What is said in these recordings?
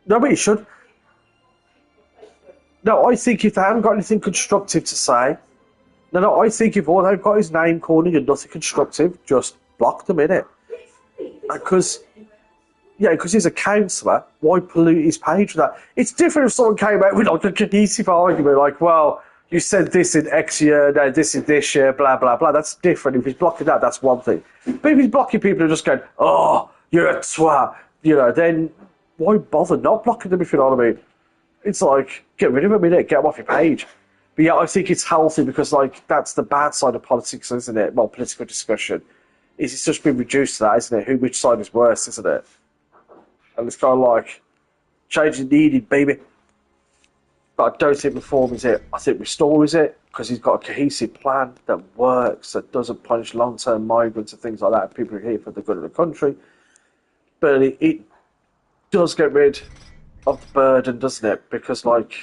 No, but you should. No, I think if they haven't got anything constructive to say, no, I think if all they've got is name calling and nothing constructive, just block them in it. Because he's a counsellor, why pollute his page with that? It's different if someone came out with like a cohesive argument, like, well, you said this in X year, no, this in this year, blah, blah, blah. That's different. If he's blocking that, that's one thing. But if he's blocking people who are just going, oh, you're a twat, then why bother not blocking them, if you know what I mean? It's like, get rid of them, innit? Get them off your page. But yeah, I think it's healthy because, like, that's the bad side of politics, isn't it? Well, political discussion. It's just been reduced to that, isn't it? Which side is worse, isn't it? And it's kind of like, change is needed, baby. But I don't think Reform is it. I think Restore is it, because he's got a cohesive plan that works, that doesn't punish long-term migrants and things like that. People are here for the good of the country. But it does get rid of the burden, doesn't it? Because, like,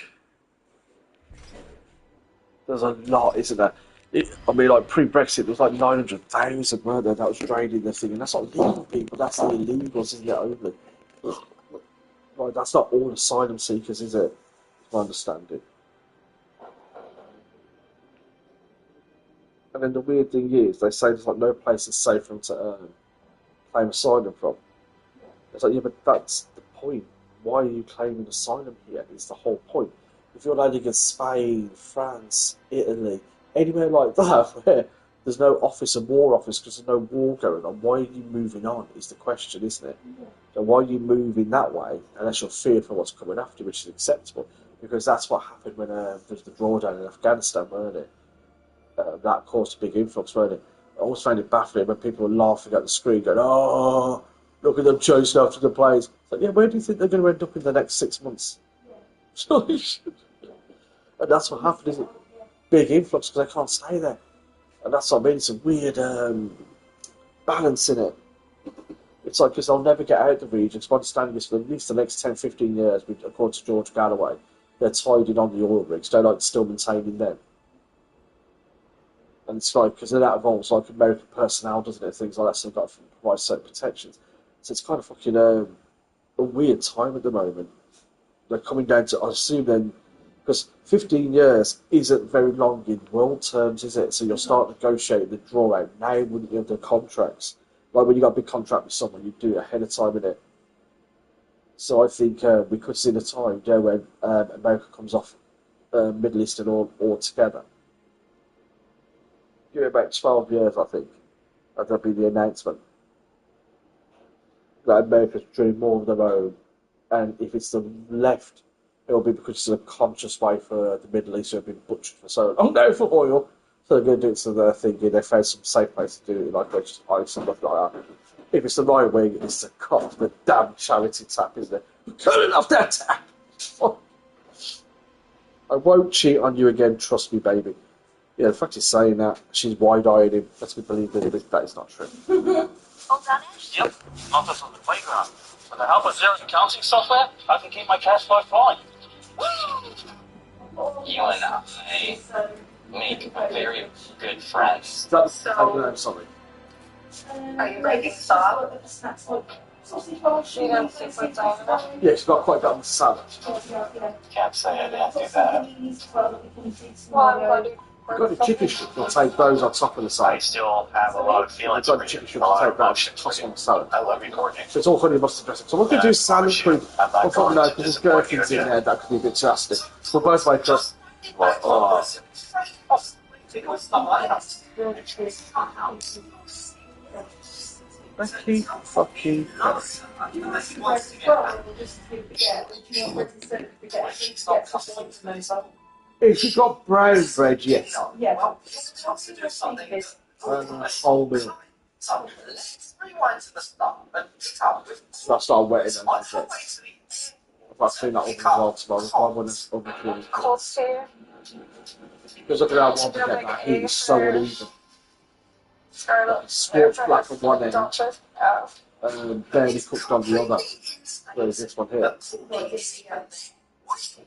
there's a lot, isn't there? Like, pre-Brexit, there was like 900,000, weren't there, that was draining the thing. And that's not legal people, that's the illegals, isn't it, only? Like, that's not all asylum seekers, is it? My understanding. And then the weird thing is, they say there's like no place is safe for them to claim asylum from. It's like, yeah, but that's the point. Why are you claiming asylum here? Is the whole point. If you're landing in Spain, France, Italy, anywhere like that, where there's no office and war office because there's no war going on, why are you moving on? Is the question, isn't it? So why are you moving that way unless you're feared for what's coming after, which is acceptable? Because that's what happened when there was the drawdown in Afghanistan, weren't it? That caused a big influx, weren't it? I always found it baffling when people were laughing at the screen, going, oh, look at them chasing after the planes. It's like, yeah, where do you think they're going to end up in the next 6 months? And that's what happened, isn't it? Big influx because they can't stay there. And that's what I mean, it's a weird balance in it. It's like, because they'll never get out of the regions. My understanding is for at least the next 10, 15 years, according to George Galloway, they're tied in on the oil rigs. They're like still maintaining them. And it's like, because that involves like American personnel, doesn't it? Things like that, so they've got to provide certain protections. So it's kind of fucking a weird time at the moment. They're coming down to, I assume then, because 15 years isn't very long in world terms, is it? So you'll start negotiating the draw out. Now, wouldn't you have the contracts? Like when you got a big contract with someone, you do it ahead of time, innit? So I think we could see the time there when America comes off Middle Eastern all together. Give it about 12 years, I think. That'll be the announcement. That America's doing more of their own. And if it's the left, it'll be because it's a conscious way for the Middle East who have been butchered for so long. Oh no, for oil! So they're going to do it so they're thinking they found some safe place to do it, like just ice and stuff like that. If it's the right wing, it's the cut off the damn charity tap, isn't it? We're cutting off that tap! I won't cheat on you again, trust me, baby. Yeah, the fact he's saying that, she's wide-eyeing him. Let's believe that is not true. All Danish? Yep, not just on the playground. With the help of Xero's accounting software, I can keep my cash flow fine. You and I make very good friends. That's sorry. Are you making stop? Yeah, she's got quite a bit on the salad. Can't say I didn't do that. You've got the chicken strips, you'll take those on top of the I salad. still have a lot of feelings. You've got the chicken strips, you'll take those, toss them on the salad. I love you, Courtney. So it's all honey mustard dressing. So we're going to do salad with, we'll probably know, because there's gherkins in there that could be a bit nasty. We'll both make us. Oh. Becky fucking if you've got brown bread, yes. Whole milk. So I start wetting them. I've cleaned that up as well tomorrow. I want to overclean it. Because look at that one again, that heat is so uneven. Scorched black on one end, and barely cooked on the other. Whereas this one here.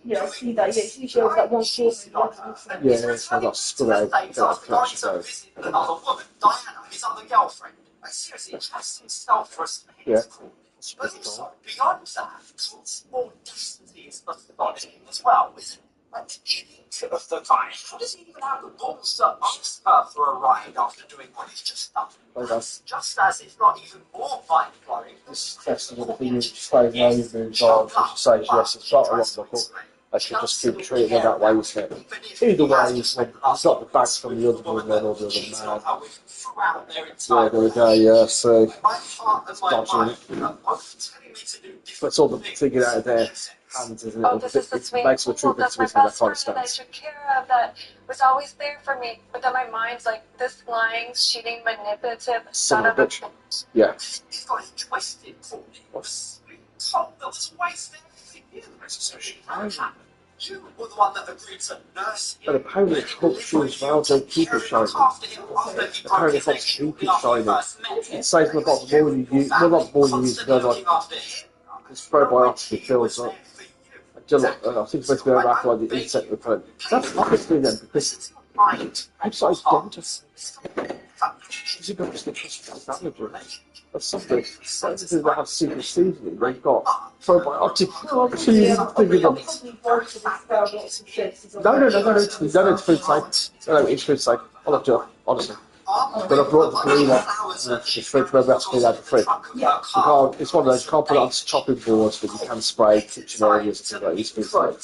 Yeah, I see that. Yeah, it usually shows that one course. Yeah, it's got split out. Yeah. But also, beyond that, more destiny is mythology as well, isn't it? Like, think of the guy. How does he even have the balls to ask her for a ride after doing what he's just done? That's just as, if not even more mind-blowing. This testing of the thing is saying no, you moves on, she says yes, it's not a wrong buckle. I should just keep treating her that way, isn't it? Either way, he's got the back from the other woman or the other man. Yeah, there we go, yeah, so it's dodging it. That's all the figured out of their hands, isn't it? It makes the truth That's to my me that best kind friend of that I stance. took care of, that was always there for me. But then my mind's like, this lying, cheating, manipulative son of a bitch. Yeah. He's got it twisted for me. Tom was always there for you. So she happened. You were the one that agreed to nurse him. But apparently it helps you as well, don't keep it shiny. Apparently it helps keep it shiny. It says in the bottom, the more you use, well, not the more you use it, but like, this probiotic builds up. I think it's supposed to be over after like the insect repellent. That's obviously then, because outside dentist, she's got this interesting damage. That's something. Scientists that have secret seasoning, they've got probiotic. Obviously, you're thinking of. No, it's food side. No, it's food side. I'll have to, honestly. But I brought the green one to the fridge, where we have to clean out the fridge. It's one of those, you can't put it on chopping boards, but you can spray kitchen areas and things like this. Food side.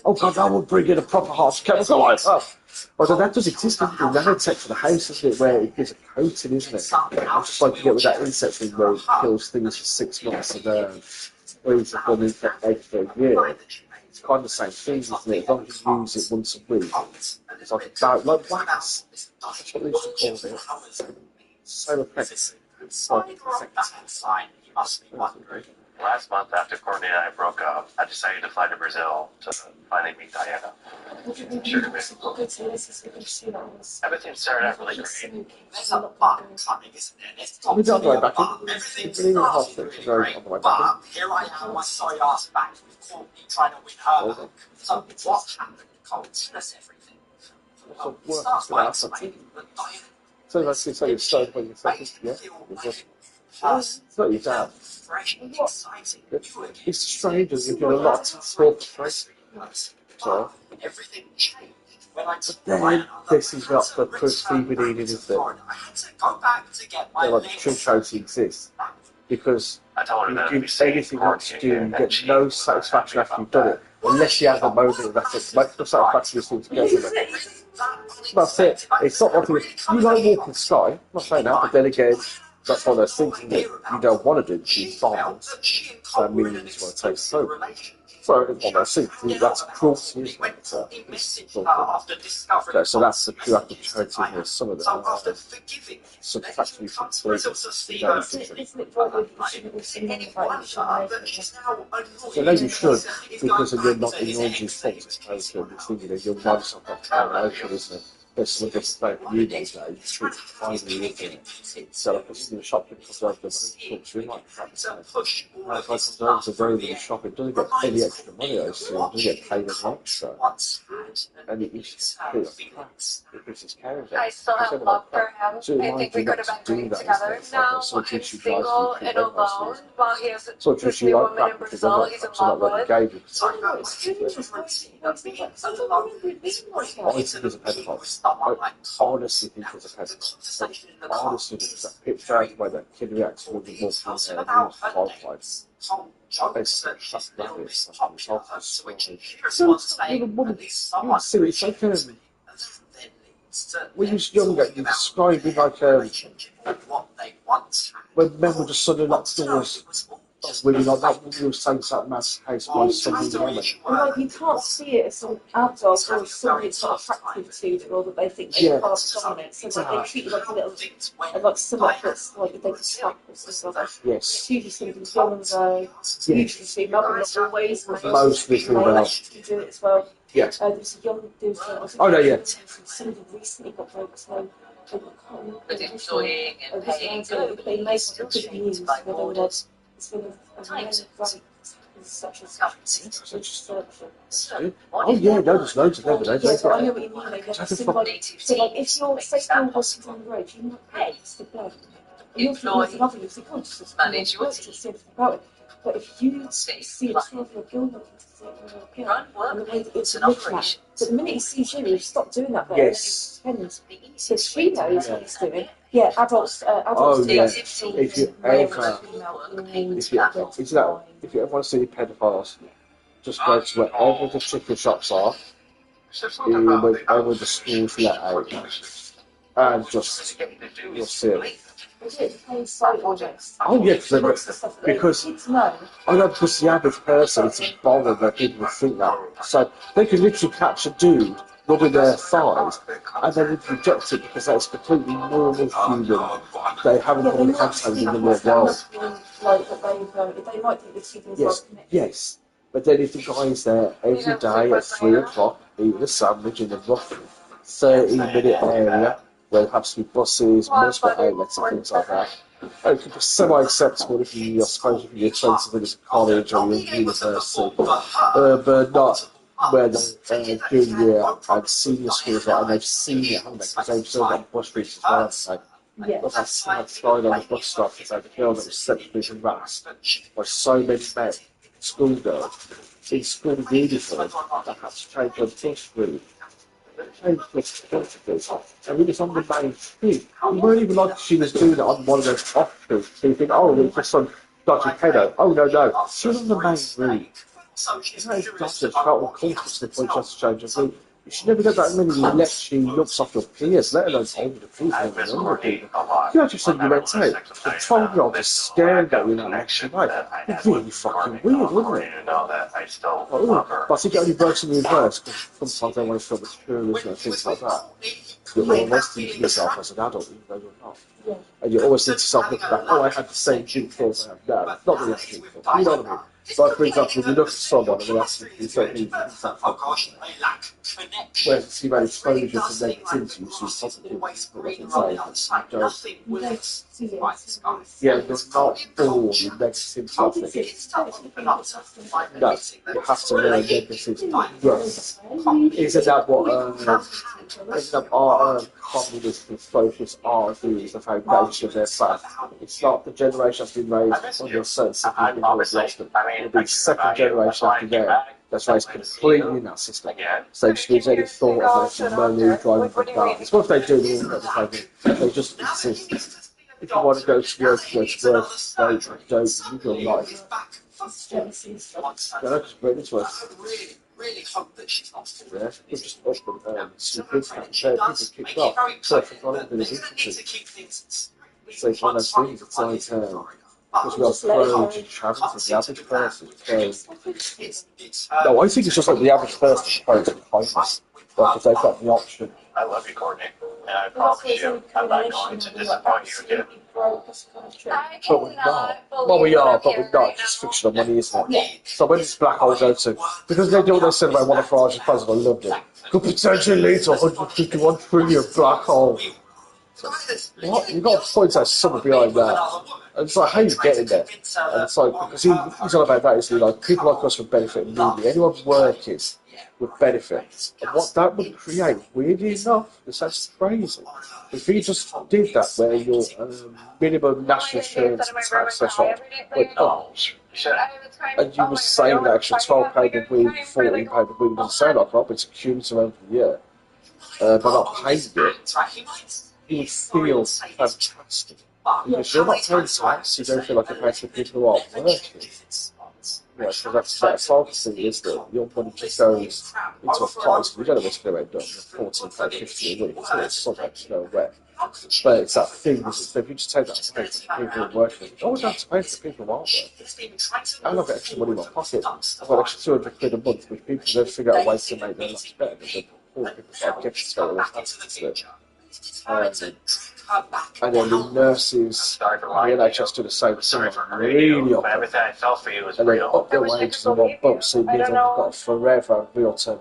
Oh god, that would bring in a proper harsh chemical like that. Although that does exist in the nanotech for the house, isn't it? Where it gives a coating, isn't it? Just like you get with that insect thing where it kills things for 6 months and weeds have gone infect eggs for a year. It's kind of the same thing, isn't it? As long as you use it once a week, it's like wax. That's what they used to call it. So effective. It's like You must be wondering. Last month, after Courtney and I broke up, I decided to fly to Brazil to finally meet Diana. Everything started out really great. There's a button coming, isn't there? Let's talk We don't go back about everything. But here I am, my sorry ass back with Courtney trying to win her back. So what happened? Cole, tell us everything. Start by explaining that Diana. So that's it, so you're so when you're second, yeah? It's not your dad. It's strange, you've got a lot of sport, right? So, everything changed when I took then this is not the proof fever needed, is it? I had to go back to get my Like the true coach exists. Because I told her you that do it'd be safe anything for you want to do, you and get she no satisfaction after you've done it. Unless you have the moment, that's it. Most of the satisfaction is things together. That's it. It's not like you like walking sky. I'm not saying that, but then again, that's one of those things that you don't want to do. You find so that means you want to take so. So it's one of those things. That's cruelty, isn't it? So that's the true act of charity here. Some of them subtracting from three. So then you should, because you're not ignoring these things. You're thinking you're not something like isn't it? There's some of this like you these days, you should finally look at it. So like it's in the shop because I've been talking like that. If I come down to very little shop, it doesn't get any extra money, I assume. It doesn't get paid as much, so. And it used to be crap. It gives us care of it. I still have love for him. I think we could have been great together. Now I'm single and alone while he has this new woman in Brazil he's in love with. I think he's a pedophile. I honestly think he's a pedophile. I honestly think that picture out by that kid reacts with the wolf in there and he's qualified. Basically, that's rabbits. So it's like when you was younger, you described it like when men would just suddenly lock doors. Women like that woman who was saying that man's house by something woman. Like you can't see it as some adult or somebody that's not attractive to them or that they think they can't dominate. So like they treat you like a little, like someone that's like they can slap or something like that. Yes. It's usually something young though. Usually female, but not always. Mostly female. You do it as well. Yeah. There's a young dude. Oh no, yeah. Somebody recently got broke, so I can't remember. But enjoying and paying good. They made some good news where they were such as Oh yeah, no, there's loads of them. yeah, so I know what you mean. Like, so like if you're say you're hospital on the road, you might pay to the blood. employees manage your team, but if you stay see it through your girl looking to see it, run and the way work that it's and looked at, operations. but the minute he sees you, he'll stop doing that. Yes. So she knows what he's doing. Yeah, adults. Oh yeah. Children, If you male, ever, female, if you ever want to see pedophiles, just go to wherever the chicken shops are, wherever the schools let out, and just you'll see it. Oh yeah, because I know because the average person it's a bother that people would think that. So they could literally catch a dude rubbing their thighs and then they'd reject it because that's completely normal human. They haven't got any contact in the real world. Yes. But then if the guy's there every day at 3 o'clock eating a sandwich in a rough 30-minute area where there has to be buses, multiple outlets and things like that, it could be semi-acceptable if you, I suppose, if you're 20 minutes at college or you're at university, but not where the junior and senior schools are, and they've seen it, haven't they? Because they've still got bus routes as well, so. Look, I tried on the bus stop and the girl that was sexually harassed by so many men, schoolgirls, in school uniform, that had to change her bus route. Changed the philosophy. And we was on the main street. We weren't even like she was doing it on one of those off streets. So you think, oh, it's just some dodgy pedo. Oh, no. She was on the main route. It's not as dodgy, she felt uncomfortable to the point she has to change her route. You should never get that many lecturing looks off your peers, let alone older people and younger people. You actually said you went out. The 12-year-old just staring at you in that action way. It's really fucking weird, wouldn't it? But I think it only works in the reverse, because sometimes they want to feel mature and things like that. You're always thinking yourself as an adult, even though you're not. And you always think to yourself, looking back, oh, I had the same drink thoughts I have now. Not really a drink thought, you know what I mean? But for example, if you look at someone and they ask you to do something, where it's about exposure to negativity, you see positive, yeah, you're not born with negativity. No, you have to learn negativity. Yes. Isn't that what our communist and socialist argue is the foundation of their faith? It's not the generation that's been raised under a sense of people who have lost them. It'll be the second generation after them that's raised completely in that system. So they just lose any thought of making money, driving for cars. What if they do they just exist? If you want to go to work, go to work. Don't live your life. Yeah, just bring it to us. Really hope that she's not still Yeah, we've just opened some good people kicked off. So if you've got a bit of interesting, so it's one of those things, it's like, because we are prone to charity, the average person is prone. No, I think it's just like the average person is prone to kindness. Like if they've got the option. I love you, Courtney, and I promise you, I'm not going to disappoint you again. But we're not. Well, we are, but we're not. It's fictional money, isn't it? So when does black hole go to? Because they do what they said about one of Farage's plans, and I loved it. Could potentially lead to 151 trillion black hole. So, what? You've got to point out something behind that. And it's like, how you getting there? And it's like, because he's all about that, isn't he? Like, people like us would benefit immediately. Anyone working would benefit. And what that would create, weirdly enough, this sounds crazy. If you just did that, where your minimum national insurance and tax threshold went up, and you were saving that extra £12 a week, £14 a week, doesn't sound like a lot, but it's a cumulative over the year, but not paying it, you would feel fantastic. Because you're not paying tax, you don't feel like you're paying for people who aren't working. Yeah, so that's that thing is that your money just goes into a pot. We don't know what's going to end up. £14, £50 a week. It's subject to nowhere. But it's that thing, isn't it? So if you just take that to pay for the people who are working, you always have to pay for the people who aren't working. I've got extra money in my pocket. I've got extra £200 a month, which people don't figure out ways to make their lives better. Because poor people get gifts to go with and then the nurses, the NHS do the same thing, really up. And they up their wages in one bump, so it means they've got a forever real-term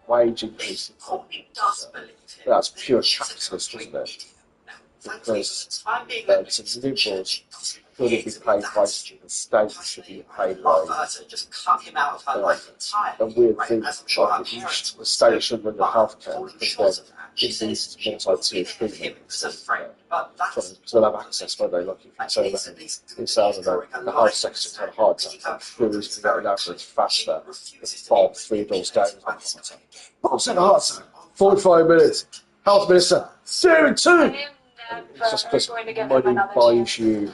wage increase. That's pure capitalist, isn't it? Because it's liberals Should it be paid by the state? Should be paid by just cut him out of her life entirely. a weird thing? Like the state shouldn't run the healthcare because it needs multi-tier treatment. So they'll have access when they look. If you say that the health secretary had a heart attack, who is going to get an average faster? It's Bob 3 doors down. Bob's in a heart attack. 45 minutes. Health minister, do too. It's just because money buys you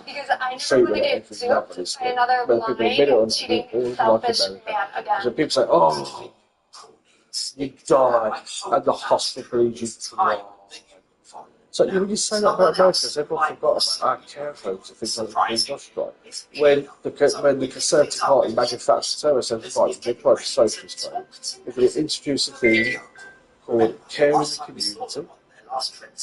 treatment and everything happens. When people admit it on because when people say, oh, you die and the hospital needs you tomorrow. So you say that about Americans, everyone forgot about our care homes and things like that being industrial. When the Conservative Party manufactured terrorist enterprise, they tried to socialist way. They're going to introduce a thing called care in the community.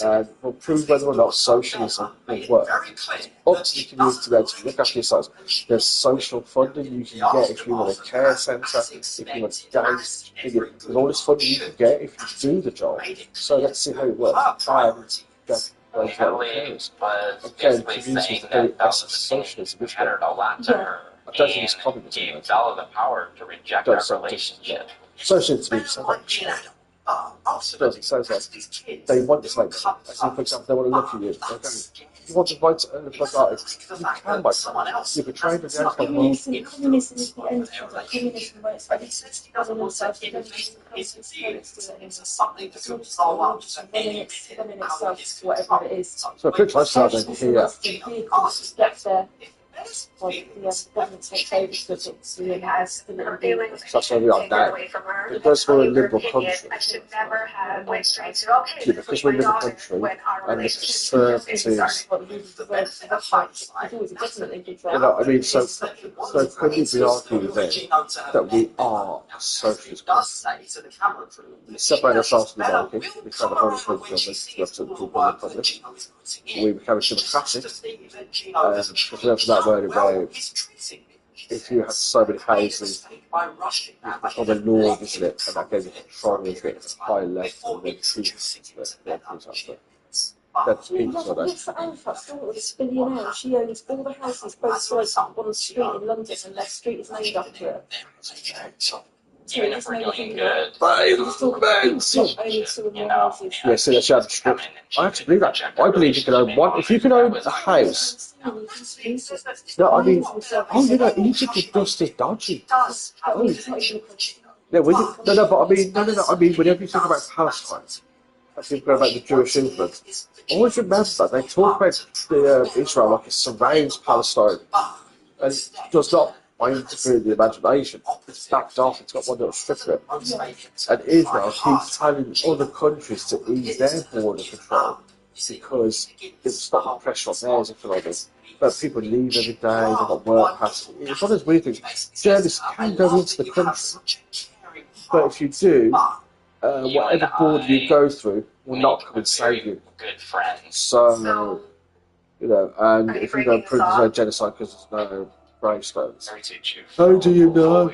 And we'll prove whether or not socialism will work. It's up to the community there to look after yourselves. There's social funding you can get if you want a care centre, if you want days, there's all this funding you can get if you do the job. So let's see how it works. And again, community is the very essence of socialism, which I don't think it's communism. Gave Bella the power to reject our relationship. Socialism is it sounds like they want to make money. As in, for example, they want to look at you. You want to buy a book artist, you can buy someone else. You can trade with the outside world. Communism is the end of communism, where it's ready to whatever it is. So a quick lifestyle then here. Government takes over the has the little So that's why we are down. Because we're a liberal country. Yeah, because we're a liberal country and the Conservatives. You know, I mean, so could we be arguing then that we are a socialist country? We separate ourselves from the monarchy, we become a whole government, we have to people in the public. We become a democratic, because we have that word where if you have so many houses, it's become a norm, isn't it? And that gave you control of it at a high level and then treatment. That's people so that. This billionaire, she owns all the houses, both sides of one street in London, and that street is named after her. Even if we're doing good, Yeah, so that's the strip. I have to believe that. I believe you can own one. If you can own a house. No, I mean, Egypt is just as dodgy. Yeah, but I mean, no. I mean, whenever you think about Palestine, I think about the Jewish influence. Always remember that they talk about Israel like it surrounds Palestine, and it does not. I interfere with the imagination. It's backed off, it's got one little strip of it. And Israel keeps telling other countries to ease their border control because it's stopping the pressure on theirs, if you like it. But people leave every day, they've got work past. It's one of those weird things. Journalists can go into the country, but if you do, whatever border you go through will not come and save you. Good friends. So, you know, and if you don't prove there's no genocide because there's no gravestones. How do you know?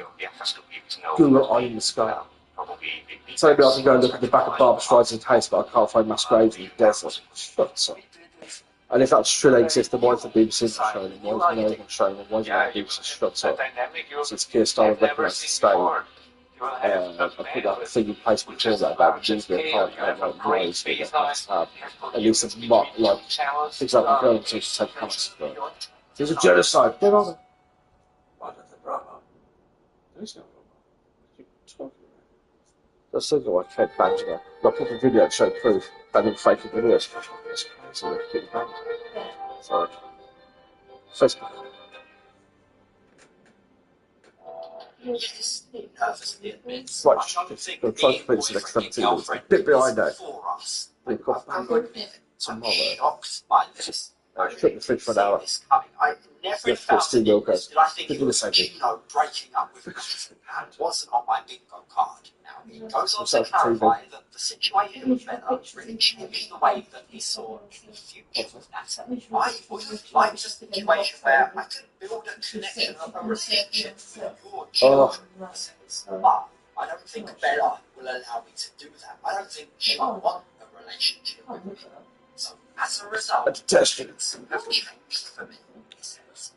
Google eye in the sky. So maybe I can go and look at the back of Barbara Streisand's house, but I can't find mass graves in the desert. Shut up. And if that still exists, then why is the BBC showing them? Why is no one showing them? Why is the BBC shut up? Since Keir Starmer recognised the state, I put that thing in place before that about the nuclear can't outright noise that they have to have. At least it's not like things like we're going to take Hamas. There's a genocide. Get on it. There's no That's still got my head banging there. I put the video to show proof and then fake videos. That's crazy. They keep banned. Sorry. Facebook. Yes, Right, we'll try to complete this in the next 17 minutes. A bit behind now. We've got back tomorrow. Shut the fridge for an hour. Let's put steam milk out. Could do the same thing. Breaking up with wasn't on my bingo card. Now, he goes on to clarify that the situation with Bella really changed the way that he saw the future with Natalie. I would like just a situation where I could build a connection of a relationship with your children. But I don't think Bella will allow me to do that. I don't think she'll want a relationship with me. So, as a result, I detest you. have changed for me.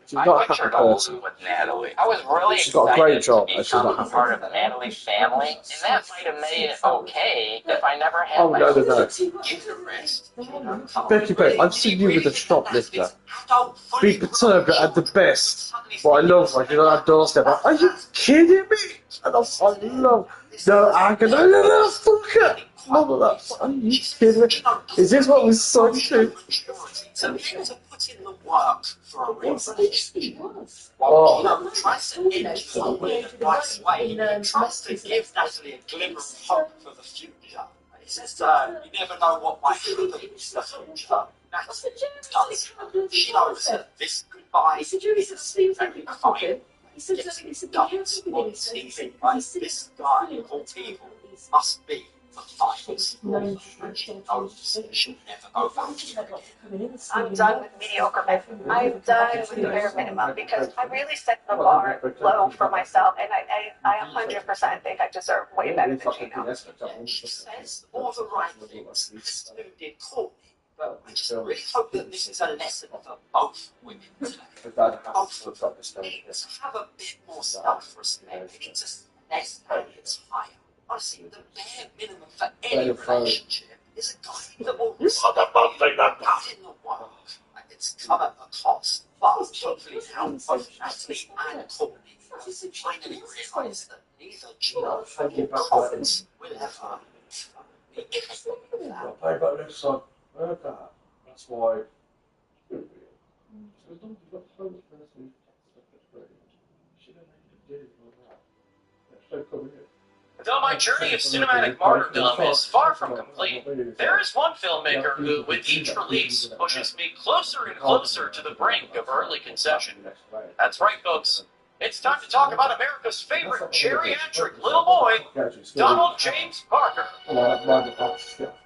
She's I not a pictured happy a person. movie with Natalie. I was really She's got a excited great job, to but she's not become happy. part of the Natalie family, and that might have made it okay if I never had Oh, my no, own. no, no. Give the rest. Becky, I've seen you with a shoplifter. Be perturbed at the best. What I love, like, you know, that doorstep. Like, are you kidding me? And I love. No, I can. No, fucker. None of that. Are you kidding me? Is this what was so true? So we have to put in the work for a relationship. Oh. You know, tries to enter the way in the right way. He tries to give Natalie a glimmer of hope for the future. He says, you never know what might happen in the future. Natalie does. She knows that this goodbye is very fine. Getting dumped on TV by this guy of all people must be the final straw. She knows she'll never go back. I'm done with mediocre minimum. I'm done with the bare minimum because I really set the bar low for myself, and I 100% think I deserve way better than Gino. She says all the right things. This dude did call me, but I just really hope that this is a lesson for both women today. Both of them need to have a bit more self-respect. They need to set standards higher. Honestly, the bare minimum for any relationship is a guy that will respect you, put in the work. It's come at a cost, but hopefully now both Natalie and Courtney finally realise that neither Gino nor Collins will ever be capable of that. I got this son. Heard that. That's why. Though my journey of cinematic martyrdom is far from complete, there is one filmmaker who, with each release, pushes me closer and closer to the brink of early conception. That's right, folks. It's time to talk about America's favorite geriatric little boy, Donald James Parker.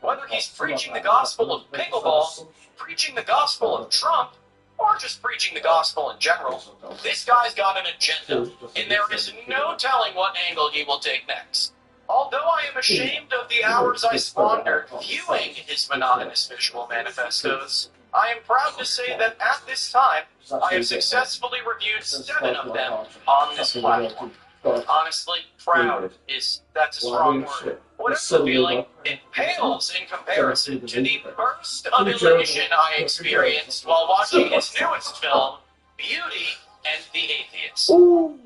Whether he's preaching the gospel of pickleball, preaching the gospel of Trump, or just preaching the gospel in general, this guy's got an agenda, and there is no telling what angle he will take next. Although I am ashamed of the hours I squandered viewing his monotonous visual manifestos, I am proud to say that at this time, I have successfully reviewed 7 of them on this platform. Honestly, proud that's a strong word. Whatever the feeling, it pales in comparison to the burst of elation I experienced while watching his newest film, Beauty and the Atheist.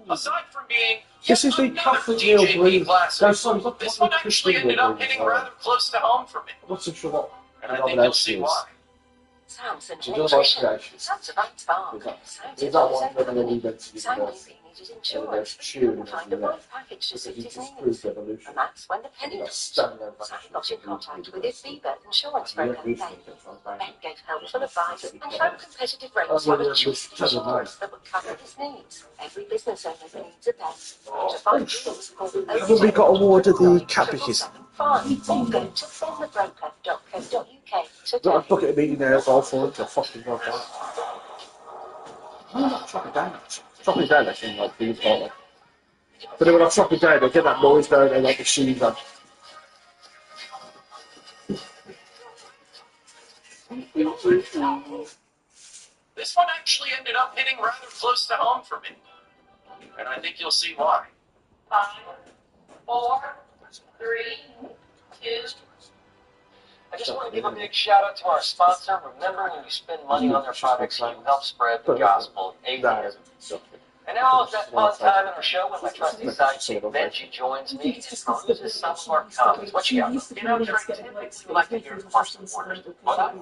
Aside from being This is the Catholic Neil DJP Green. classic, There's some this one actually ended up hitting rather close to home for me, I'm not so sure what and I think you'll see why. Sounds Do you know what creation? Sounds a nice bar. Is that one where they needed to Sounds use like he needed and there's insurance. tune Couldn't find and the right everything? package to Because suit he his just needs. proves evolution. And that's when the penny That's dropped. standard So he got in contact with his Bieber insurance broker, Ben. Ben gave helpful advice and found competitive rates on the cheapest insurance that would cover his needs. Every business owner needs a Ben. To find deals, call Haven't we got awarded the catechism? Fine, or go to benthebroker.co.uk Got a today. bucket of meat in there as well for it to fucking go down. Oh, chop it down. Chop it down, actually, like these bottle. But then when I chop it down, they get that noise down there like a machine gun. This one actually ended up hitting rather close to home for me, and I think you'll see why. 5, 4, 3, 2. I just want to give a big shout out to our sponsor. Remember, when you spend money on their products, you help spread the gospel of atheism. And now it's that fun time in our show when my trusty sidekick Benji joins me and peruses some of our comments. What you got? You know, Trey, typically we like to hear question orders, but I think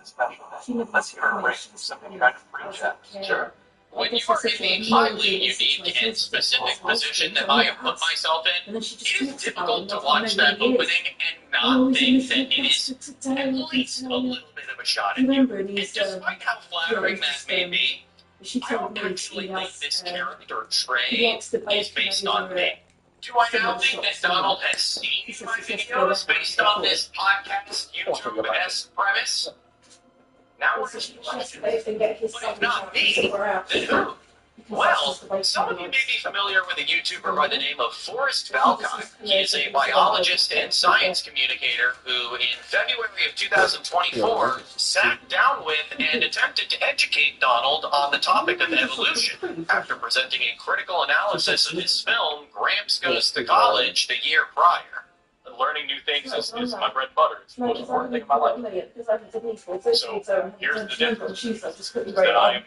it's a special day. Let's hear a break from something kind of pre-check. Sure. When you are in the highly unique and specific position that I have put myself in, it is difficult to watch that opening and not think that it is at least a little bit of a shot at you. And despite how flattering that may be, I don't actually think this character trait is based on me. Do I now think that Donald has seen my videos based on this podcast YouTube-esque premise? Now we're just questions. But if not me, then who? Well, some of you may be familiar with a YouTuber by the name of Forrest Valkai. He is a biologist and science communicator who, in February of 2024, sat down with and attempted to educate Donald on the topic of evolution after presenting a critical analysis of his film Gramps Goes to College the year prior. Learning new things is my bread and butter. It's the most important thing in my life. So, here's the difference. Is that I am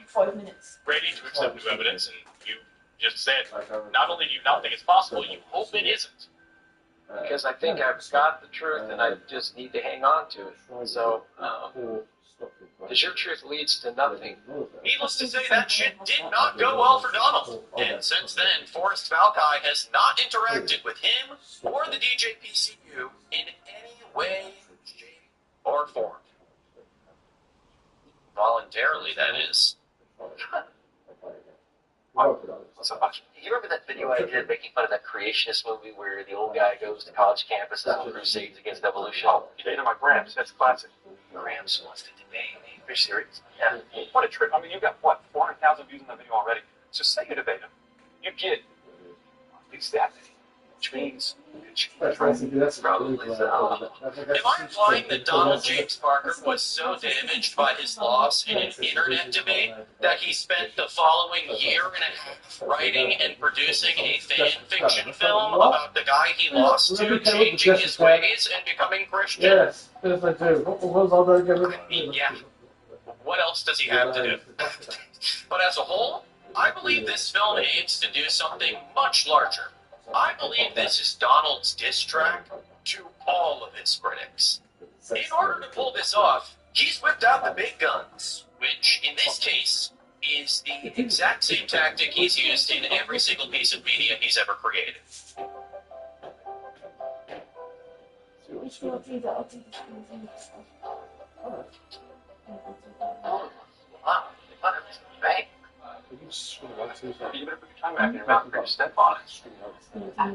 ready to accept new evidence, and you just said, not only do you not think it's possible, you hope it isn't. Because I think I've got the truth and I just need to hang on to it. So, because your truth leads to nothing. Needless to say, that shit did not go well for Donald. And since then, Forrest Valkai has not interacted with him or the DJPCU in any way, shape, or form. Voluntarily, that is. You remember that video I did making fun of that creationist movie where the old guy goes to college campuses and crusades against evolution? Oh, you dated my Gramps. That's classic. Gramps wants to debate me. Are you serious? Yeah. What a trip. I mean, you've got, what, 400,000 views on that video already. So say you debate him. You get at least that many. Which means Probably so. Am I implying that Donald James Parker was so damaged by his loss in an internet debate that he spent the following year and a half writing and producing a fan fiction film about the guy he lost to changing his ways and becoming Christian? Yes, yes I do. What was I doing again? I mean, yeah. What else does he have to do? But as a whole, I believe this film aims to do something much larger. I believe this is Donald's diss track to all of his critics. In order to pull this off, he's whipped out the big guns, which, in this case, is the exact same tactic he's used in every single piece of media he's ever created. Wow, the butter is bang. You better put your tongue back in your mouth before you step on it.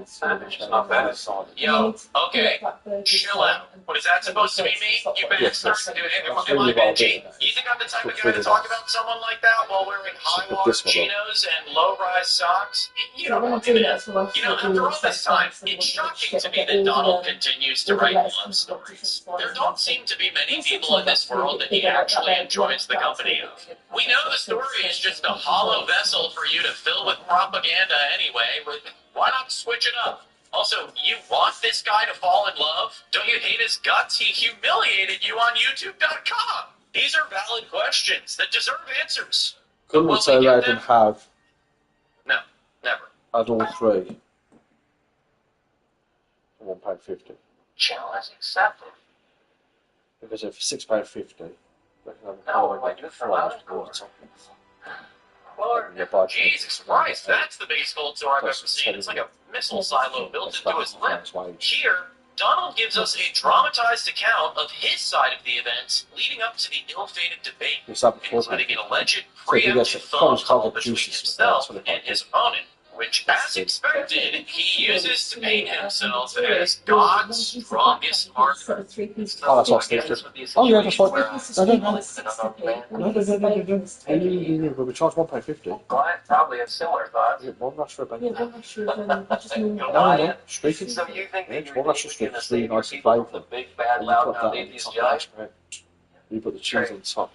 It's just not bad. Yo, okay, chill out. What is that supposed to be me? You bastard? Dude, am I Benji? You think I'm the type of guy to talk about someone like that while wearing high-water chinos and low-rise socks? You don't want me, man. You know, after all this time, it's shocking to me that Donald continues to write love stories. There don't seem to be many people in this world that he actually enjoys the company of. We know the story is just a hollow vessel for you to fill with propaganda anyway, but why not switch it up? Also, you want this guy to fall in love? Don't you hate his guts? He humiliated you on YouTube.com. These are valid questions that deserve answers. Couldn't Will say we they get didn't them? have No, never. had all three for £1.50. Challenge accepted. Because if £6.50, they can have Now, what do I do for $4 a water. Lord, Jesus Christ, that's the biggest cold sore I've ever seen. It's like a missile silo built into his lip. Here, Donald gives us a dramatized account of his side of the events leading up to the ill-fated debate, including an alleged preemptive phone call between himself and his opponent, which, as expected, he uses to paint himself as God's strongest martyr. Oh, that's what Steve did. Oh, yeah, that's what. No. But we charge £1.50. Client probably has similar thoughts. Yeah, one rush for a bank. Yeah, one rush for a bank. No, streaking. So you think that It's you're one rush for going to streaking. save Nice and people flavourful. the big bad You loud put that mouth on atheist top. judge? You put the cheese on top.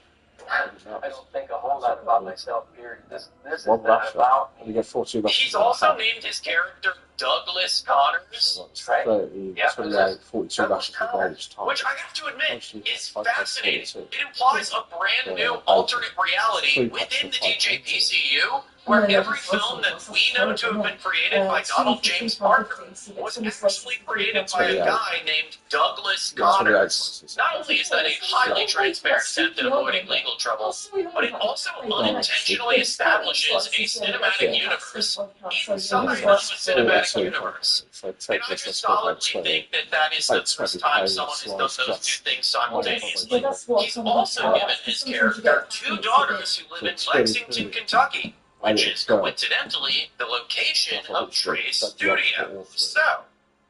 I don't think a whole lot about myself, period. This is One not rush, about and you get 42 rushes. He's also named his character Douglas Connors, right. 30, Yeah, 28, 42 rushes for gold each time. which I have to admit is fascinating. It implies a brand new alternate reality within the DJPCU, where every film that we know to have been created by Donald James Parker was actually created by a guy named Douglas Connors. Not only is that a highly transparent attempt at avoiding legal trouble, but it also unintentionally establishes a cinematic universe inside of a cinematic universe. And I just solidly think that that is the first time someone has done those two things simultaneously. He's also given his character two daughters who live in Lexington, Kentucky, which is coincidentally the location of Trey's studio. So,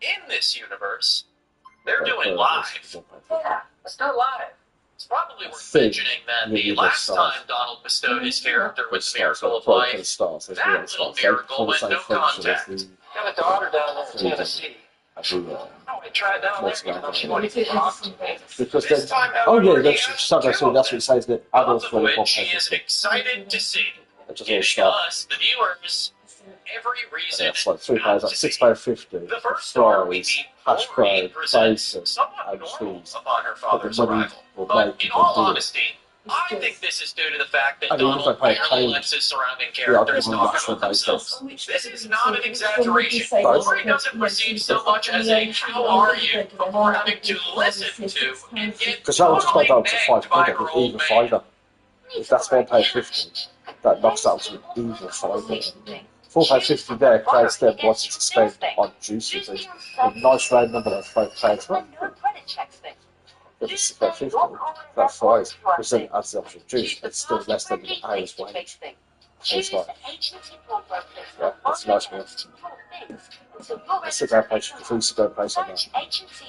in this universe, they're doing live. Yeah, let's do it live. It's probably worth mentioning that the last time Donald bestowed his character with the Miracle of Life, that little miracle went no contact. Got a daughter down there in Tennessee. I tried down there. She wanted to talk to me. Because This then, time, oh however, yeah, he that's has what two it says that both adults of will which he is excited to see, giving us, the viewers, every reason it's like £3, not like to see. £6.50. The first star we meet, hash Maureen brown, presents bacon, somewhat and normal cheese. upon her But father's the money arrival. will But make in people all do it. honesty, I think this is due to the fact that I mean, Donald if I pay barely claim, lets his surrounding yeah, characters I'm talk not sure about about themselves. This is not an Which exaggeration. one would you say Rory doesn't receive so much as a "how are you" before having to listen to and get because that was totally quite down to nagged by £5, her an Oh, old even man. fiver. If that's £1.50, that knocks out to an even fiver. £4.50 there creates them wanting to spend on juices. A nice round number of £5. If it's £6.50, that's fries, which then adds the option of juice, it's still less than an hour's wage. It's like, yeah, that's a nice meal. A sit-down place, a free sit-down place on that.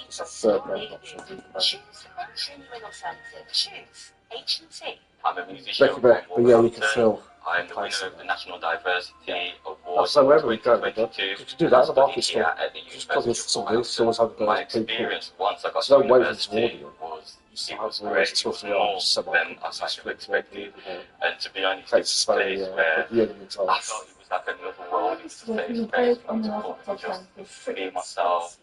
It's a third round option. I'm a musician. Thank you, but yeah, you can feel. I'm the winner of the National Diversity Award So wherever we go, we 2022. can do that in the market Studied here store. at the Just plug in University of some booths, someone's having My those people. experience once I got There's no to waiting to university order. was So it I was was great. two or three More hours, so than I kind of expected. And to be honest, takes it's us a place where the elements I off. thought it was like another world. It was a safe space for me to just be myself.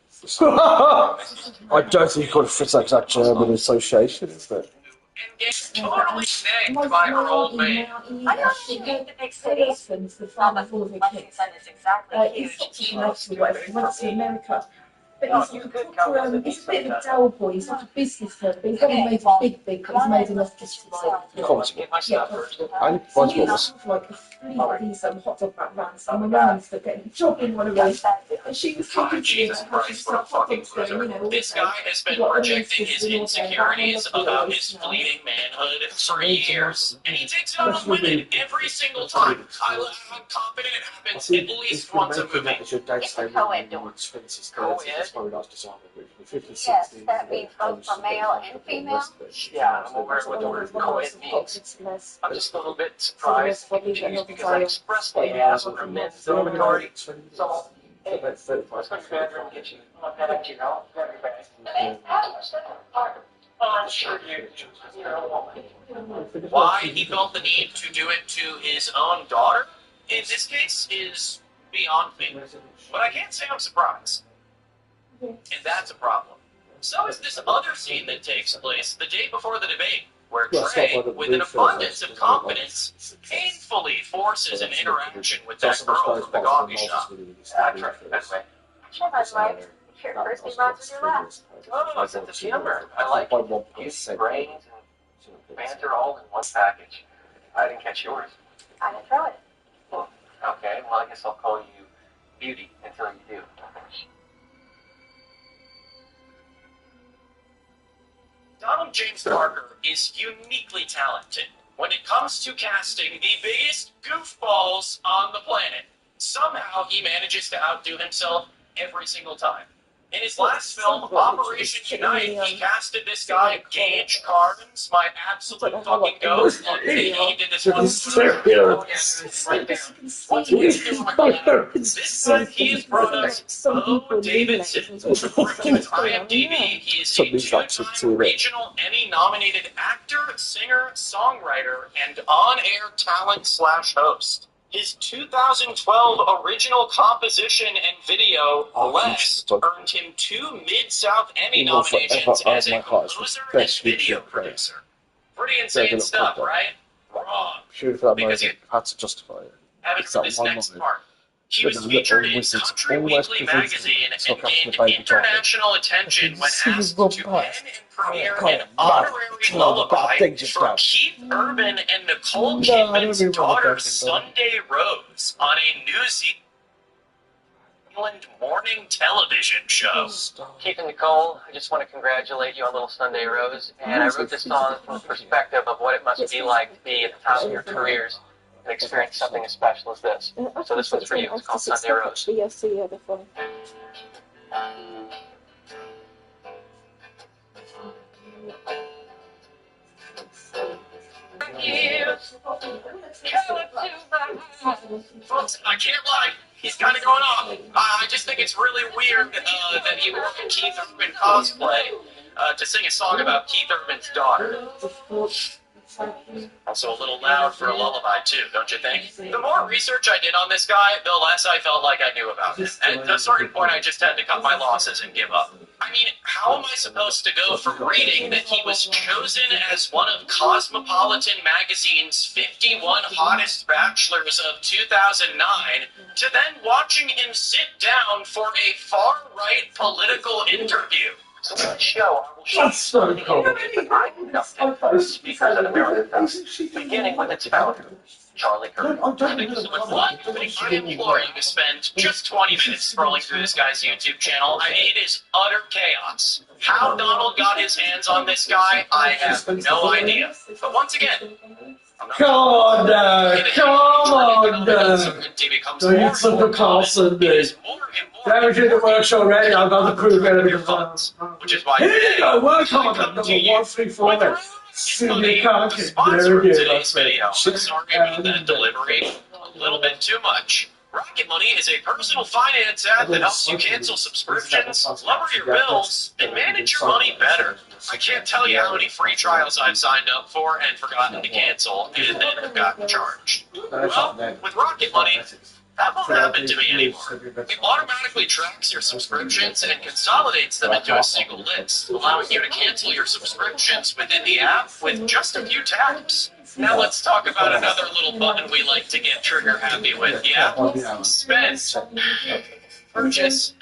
I don't think you could fit that exact German association, is it? And gets totally nagged by her old man. I don't think the big cities. The father of all of your kids. He's not such an actor or whatever. He went to America. But he's a bit of a dull boy. He's not a businessman, but he's never made it big, but he's made enough just to say. Comfortable. Yeah, comfortable. I So like he was. have like a fleet of these hot dog back vans, and my nan's getting a job in one of those. And she was talking to me Jesus about how she's Christ, what a got hot fucking dogs going, you know. all This day. guy has been What projecting else his is the insecurities North End? about his fleeting manhood for years, and he takes it on with women every single time. I'm confident it happens at least once a movie. Yes, that means both for male and female. Yeah, I'm aware of what the word co-ed means. I'm just a little bit surprised and confused because I expressly asked for a men's dormitory. So, hey, let's go to the bedroom and get you very bad. I'm sure you're a woman. Why he felt the need to do it to his own daughter, in this case, is beyond me. But I can't say I'm surprised. And that's a problem. So is this other scene that takes place the day before the debate, where Trey, with an abundance of confidence, painfully forces an interaction with that girl from the coffee shop. Sure, by the way, your first name rhymes with your last. Oh, it's a humor. I like it. Use brains and banter all in one package. I didn't catch yours. I didn't throw it. Okay, well, I guess I'll call you Beauty until you do. Donald James Parker is uniquely talented when it comes to casting the biggest goofballs on the planet. Somehow he manages to outdo himself every single time. In his last film, Operation Unite, he casted this guy, Gage Carnes, my absolute fucking ghost. He did this one. Right there. What's he doing? This time he has brought us Bo Davidson. According to his IMDb, he is a two-time regional Emmy-nominated actor, singer, songwriter, and on-air talent/host. His 2012 original composition and video, Blessed, earned him 2 Mid-South Emmy nominations as a composer and video producer. Pretty insane stuff, right? Wrong. Because you had to justify it. haven't heard this next part. He was featured in Country Weekly magazine and gained international attention when asked to pen and premiere an honorary lullaby for Keith Urban and Nicole Kidman's daughter, Sunday Rose, on a New Zealand morning television show. Keith and Nicole, I just want to congratulate you on Little Sunday Rose. And I wrote this song from the perspective of what it must be like to be at the top of your careers and experience something as special as this. So this one's for you. It's called Sunday Rose. years. Folks, I can't lie. He's kind of going off. I just think it's really weird that he wore a Keith Urban cosplay to sing a song about Keith Urban's daughter. Also a little loud for a lullaby too, don't you think? The more research I did on this guy, the less I felt like I knew about him. At a certain point, I just had to cut my losses and give up. I mean, how am I supposed to go from reading that he was chosen as one of Cosmopolitan magazine's 51 hottest bachelors of 2009 to then watching him sit down for a far-right political interview? So in the show, I will show That's so cool. that I conducted first speakers at American Fest, beginning with its founder, Charlie Kirk. Thank you so much for watching. I implore you to spend just 20 minutes scrolling through this guy's YouTube channel. It is utter chaos. How Donald got his hands on this guy, I have no idea. But once again, Come on now, come on now. Don't you sucker Carlson, dude. Damaging the works already, I've got the crew better be funds. Which is why Here you go, work on them, number 134 there. Sydney Carlson, sponsor of there today's video. I'm sorry about that delivery. A little bit too much. Rocket Money is a personal finance app that helps you cancel subscriptions, lower your bills, and manage your money better. I can't tell you how many free trials I've signed up for and forgotten to cancel, and then have gotten charged. Well, with Rocket Money, that won't happen to me anymore. It automatically tracks your subscriptions and consolidates them into a single list, allowing you to cancel your subscriptions within the app with just a few taps. Now let's talk about another little button we like to get trigger happy with, yeah? Spend. Purchase.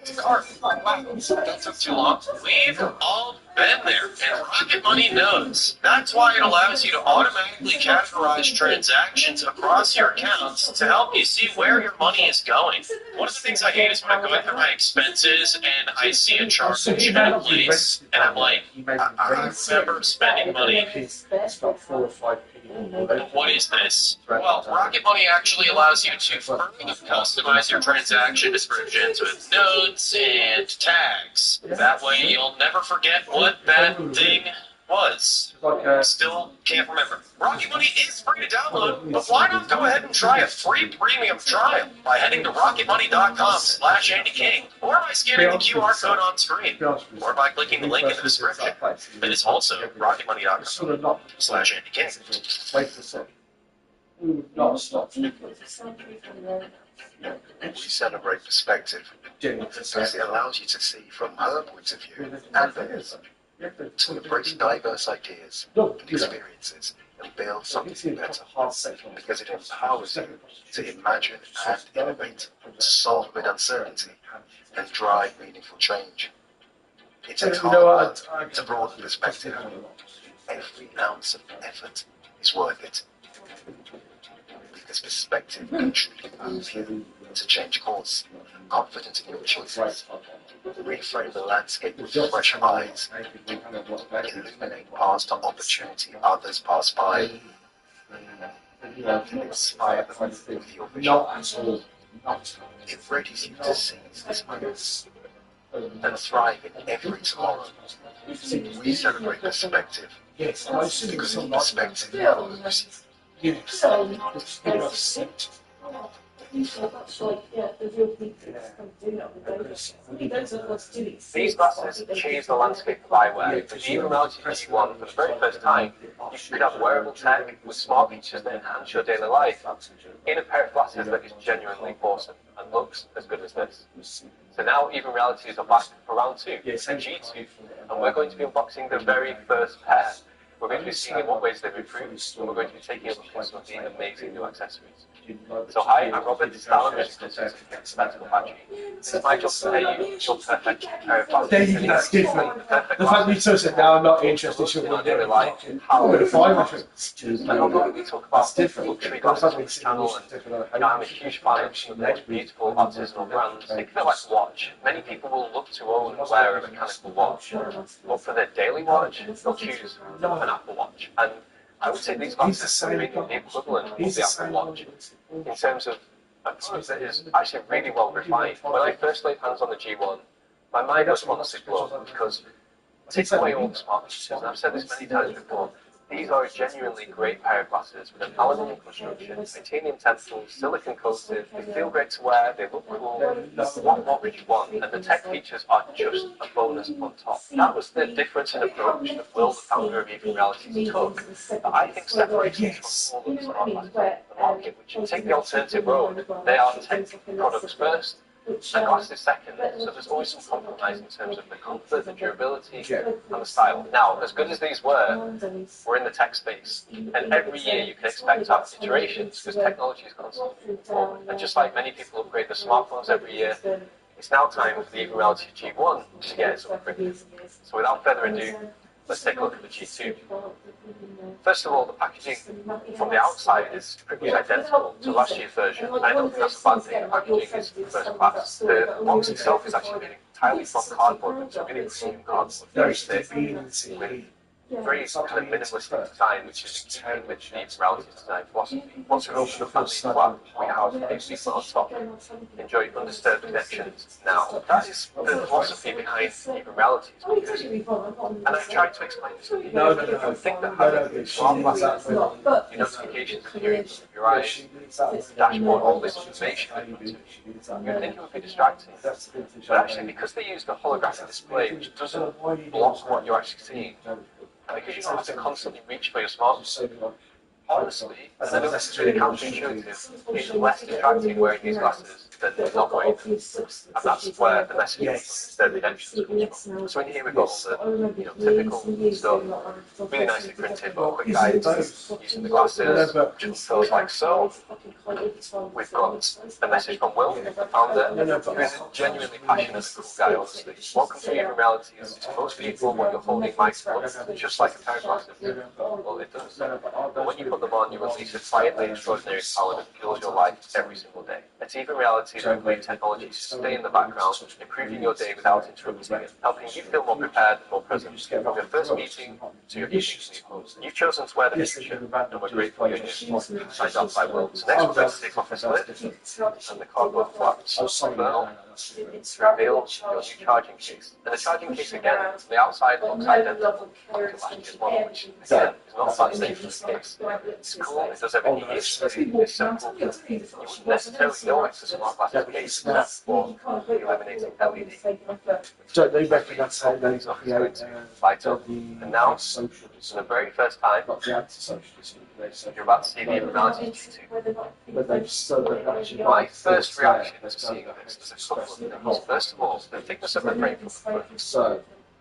To cart. Wow, that took too long. We've all been there, and Rocket Money knows. That's why it allows you to automatically categorize transactions across your accounts to help you see where your money is going. One of the things I hate is when I'm going through my expenses and I see a charge in a place, and I'm like, I remember spending money. What is this? Well, Rocket Money actually allows you to further customize your transaction descriptions with notes and tags. That way you'll never forget what that thing was. Still can't remember. Rocket Money is free to download, but why not go ahead and try a free premium trial by heading to rocketmoney.com/AndyKing, or by scanning the QR code on screen, or by clicking the link in the description. It is also rocketmoney.com/AndyKing. Wait for a second. We would not stop. We celebrate perspective because it allows you to see from her point of view and theirs, to embrace diverse ideas and experiences and build something better, because it empowers you to imagine and innovate, to solve with uncertainty and drive meaningful change. It takes hard work to broaden perspective. Every ounce of effort is worth it, because perspective can truly move you to change course, confident in your choices, reframe the landscape with fresh eyes, illuminate paths to opportunity others pass by, and inspire them with your vision. It readies you to seize this moment and thrive in every tomorrow. We celebrate perspective because in perspective moves. These glasses change the landscape of eyewear. With the illuminate G1 for the very first time, you could have wearable tech with smart features that enhance your daily life in a pair of glasses that is genuinely awesome and looks as good as this. So now even realities are back for round 2, the G2, and we're going to be unboxing the very first pair. We're going to be seeing in what ways they've improved, and we're going to be taking a look at some of the amazing new accessories. So hi, I'm Robert, this is Alan, this is Khazmat Chimaev. It's my job to pay you your perfect pair of glasses. That's different. The fact that you touch it now, I'm not interested. In our daily life, I'm going to find it. and although we talk about luxury glasses on this channel, and I'm a huge fan of some of the most beautiful artisanal brands. Think of it like a watch. Many people will look to own and wear a mechanical watch, but for their daily watch, they'll choose an Apple Watch. And I would say these glasses are really the equivalent of the Apple Watch in terms of a product that is actually really well refined. When I first laid hands on the G1, my mind was honestly blown because take away all the smart features, and I've said this many times before, These are a genuinely great pair of glasses with an aluminium construction, titanium temples, silicon coated, they feel great to wear, they look cool. What more could you want? And the tech features are just a bonus on top. That was the difference in approach that Will, the founder of Even Realities, took that I think separates us from all of the smart glasses in the market, which take the alternative road. They are tech products first, and glasses second, so there's always some compromise in terms of the comfort, the durability, and the style. Now, as good as these were, we're in the tech space, and every year you can expect to have iterations because technology is constantly moving forward. And just like many people upgrade their smartphones every year, it's now time for the Even Reality G1 to get its upgrade. So without further ado, let's take a look at the G2. First of all, the packaging from the outside is pretty much identical to last year's version. I don't think that's a bad thing. The packaging is first class. The box itself is actually made entirely from cardboard, which is really premium cardboard, very thick, with very kind of minimalistic design, which is in keeping with the Reality design philosophy. Once we open the family flap, we have a people on top. Enjoy undisturbed connections. Now, that is the philosophy behind Even Realities, because, and I've tried to explain this to you, I think that having smart glasses with your notifications appearing in your eyes, dashboard, all this information, you'd think it would be distracting. But actually, because they use the holographic display, which doesn't block what you're actually seeing, and because you don't have to constantly reach for your smartphone, honestly, and I know this is really counterintuitive, it's less distracting wearing these glasses than not wearing them. And that's where the message instead of redemption comes from. So in here we've got all the typical stuff, really nicely printed, but quick guides using the glasses, which feels like so. We've got a message from Will, the founder, who is a genuinely passionate, cool guy, honestly. Welcome to Even Realities. To most people, what you're holding might look just like a pair of glasses. Well, it does. But when you put them on, you release a quietly extraordinary power that fuels your life every single day. It's Even Realities with great technology to stay in the background, improving your day without interrupting it, helping you feel more prepared and more present. From your first meeting to your evening sleep. You've chosen to wear the future, and we're grateful you're here. Signed off by Will. So next we're going to take off this lid and the cardboard flaps. Unfurl to reveal your new charging case. And the charging case again, the outside looks identical to last year's model, which again is not a bad thing for this case. It's cool, it does everything it is, it's simple. You wouldn't necessarily know it's a smart glasses case except for the illuminating LED. Don't they reckon that's how they going to light up. And now, for the very first time, you're about to see the Even Realities G2. My first reaction to seeing this is a couple of things. First of all, the thickness of the frame from the front is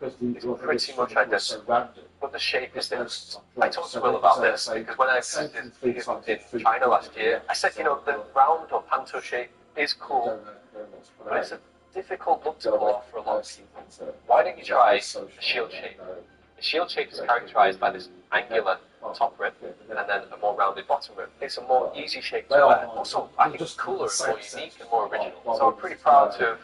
pretty much identical, but the shape is different. I talked to Will about this because when I visited in China last year, I said, the round or panto shape is cool, but it's a difficult look to pull off for a lot of people. Why don't you try a shield shape? The shield shape is characterized by this angular top rib and then a more rounded bottom rib. It's a more easy shape to wear. Also, I think it's cooler and more unique and more original. So I'm pretty proud to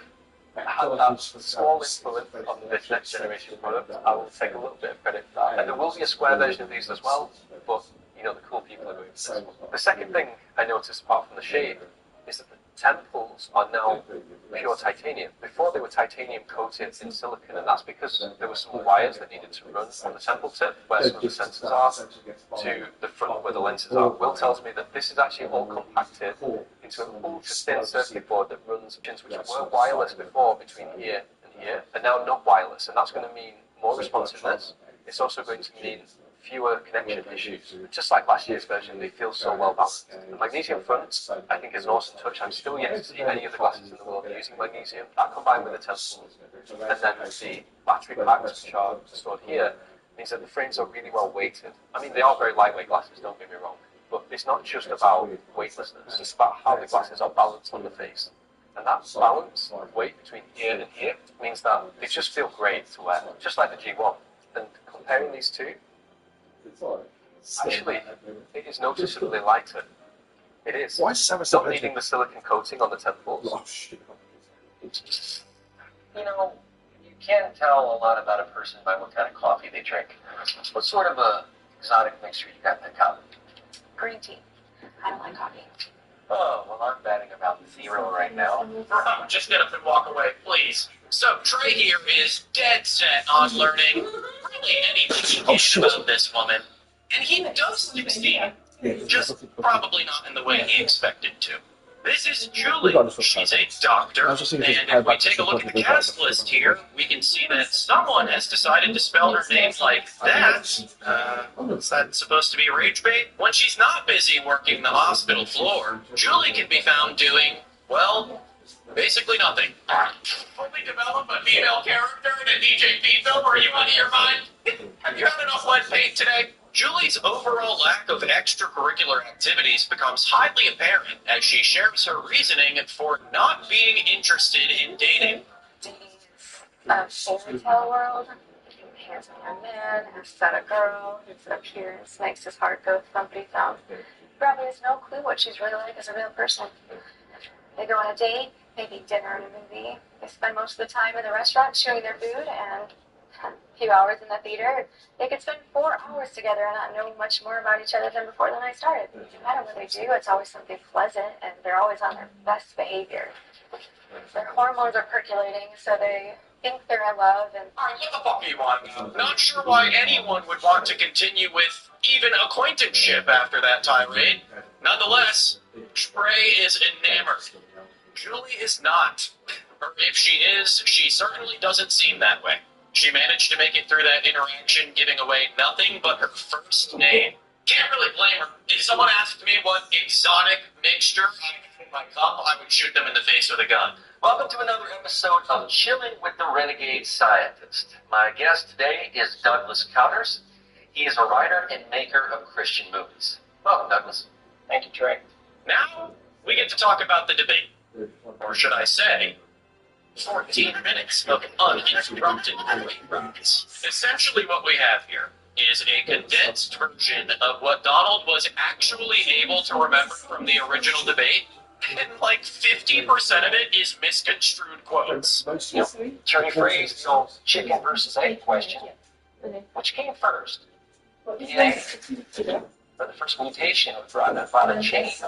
have that small influence on this next generation product. I will take a little bit of credit for that. And there will be a square version of these as well, but the cool people are going for this one. The second thing I noticed apart from the shape is that the temples are now pure titanium. Before they were titanium coated in silicon, and that's because there were some wires that needed to run from the temple tip, where some of the sensors are, to the front where the lenses are. Will tells me that this is actually all compacted into an ultra-thin circuit board that runs which were wireless before between here and here, and now not wireless, and that's going to mean more responsiveness. It's also going to mean fewer connection issues. Just like last year's version, they feel so well balanced. The magnesium front, I think, is an awesome touch. I'm still yet to see any of the glasses in the world using magnesium. That combined with the temples, and then the battery packs, which are stored here, means that the frames are really well weighted. I mean, they are very lightweight glasses, don't get me wrong, but it's not just about weightlessness, it's about how the glasses are balanced on the face. And that balance of weight between here and here means that they just feel great to wear, just like the G1. And comparing these two, actually, it is noticeably lighter. It is. Why is Sam not needing the silicon coating on the temples. You can tell a lot about a person by what kind of coffee they drink. What sort of a exotic mixture you got in that cup? Green tea. I don't like coffee. Oh, well, I'm batting about 0 right now. Just get up and walk away, please. So Trey here is dead set on learning really anything he can about this woman. And he does succeed, just probably not in the way he expected to. This is Julie. She's a doctor, and if we take a look at the cast list here, we can see that someone has decided to spell her name like that. Is that supposed to be rage bait? When she's not busy working the hospital floor, Julie can be found doing, well, basically nothing. Fully develop a female character in a DJP film? Are you out of your mind? Have you had enough lead paint today? Julie's overall lack of extracurricular activities becomes highly apparent as she shares her reasoning for not being interested in dating. Fairy tale world. Handsome young man, aesthetic girl, his appearance makes his heart go thumpity thump. Probably has no clue what she's really like as a real person. They go on a date, maybe dinner and a movie. They spend most of the time in the restaurant sharing their food, and a few hours in the theater. They could spend 4 hours together and not know much more about each other than before the night started. No matter what they do, it's always something pleasant, and they're always on their best behavior. Their hormones are percolating, so they think they're in love, and... Alright, what the fuck do you want now? Not sure why anyone would want to continue with even acquaintanceship after that tirade. Nonetheless, Trey is enamored. Julie is not. Or if she is, she certainly doesn't seem that way. She managed to make it through that interaction giving away nothing but her first name. Can't really blame her. If someone asked me what exotic mixture I had in my cup, I would shoot them in the face with a gun. Welcome to another episode of Chilling with the Renegade Scientist. My guest today is Douglas Counters. He is a writer and maker of Christian movies. Welcome, Douglas. Thank you, Trey. Now, we get to talk about the debate. Or should I say, 14 minutes of uninterrupted debate rounds. Essentially what we have here is a condensed version of what Donald was actually able to remember from the original debate, and like 50% of it is misconstrued quotes. Turning phrase, the old chicken versus egg question. Which came first? The egg or the first mutation brought about a change?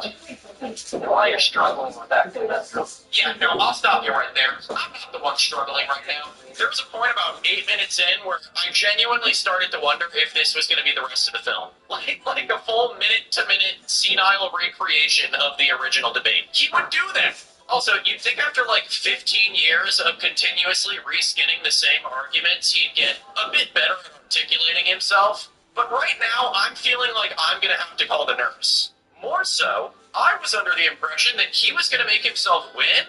And why you're struggling with that conundrum? Yeah, no, I'll stop you right there. I'm not the one struggling right now. There was a point about 8 minutes in where I genuinely started to wonder if this was going to be the rest of the film. Like a full minute-to-minute senile recreation of the original debate. He would do that. Also, you'd think after like 15 years of continuously reskinning the same arguments, he'd get a bit better at articulating himself. But right now, I'm feeling like I'm going to have to call the nurse. More so, I was under the impression that he was going to make himself win.